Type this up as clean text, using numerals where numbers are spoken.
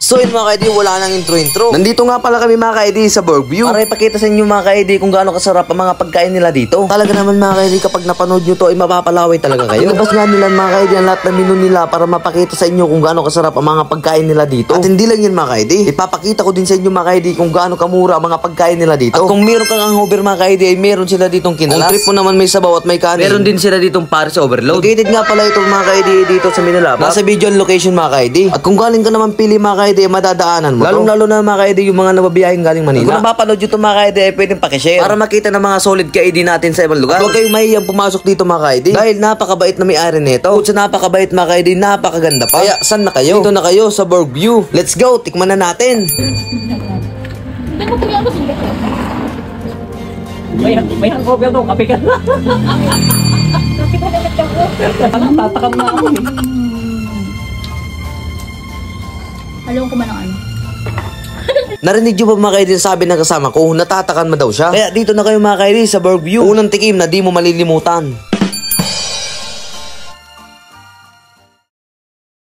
So yun mga ka-ID, wala nang intro. Nandito nga pala kami mga ka-ID sa Burgview para ipakita sa inyo mga ka-ID kung gaano kasarap ang mga pagkain nila dito. Talaga naman mga ka-ID, kapag napanood nyo to ay mapapalaway talaga kayo. Inabas nga nila mga ka-ID ang lahat ng menu nila para mapakita sa inyo kung gaano kasarap ang mga pagkain nila dito. At hindi lang yun mga ka-ID, ipapakita ko din sa inyo mga ka-ID kung gaano kamura ang mga pagkain nila dito. At kung meron kang hangover mga ka-ID ay meron sila ditong kinalas. Kung trip mo naman may sabaw at may kanin, meron din sila ditong Paris Overload. Located nga pala ito mga ka-ID dito sa Minalaba, nasa video location mga ka-ID. At kung galing ka naman pili mga ka-ID ay madadaanan mo. Lalo na mga ka-ID yung mga nababiyahing galing Manila. Kung napapanood yung mga ka-ID ay pwedeng pakishare para makita ng mga solid ka-ID natin sa ibang lugar. Huwag kayong mahiyang pumasok dito mga ka-ID dahil napakabait na may-ari nito. At sa napakabait mga ka-ID, napakaganda pa. Kaya saan na kayo? Dito na kayo sa Burgview. Let's go, tikman na natin. May hangover daw, kape ka. Tatakam na ako eh. Alam ko man ang ano. Narinig nyo ba mga ka-ID sabi ng kasama ko, natatakan mo daw siya? Kaya dito na kayo mga ka-ID sa Burgview. Unang tikim na di mo malilimutan.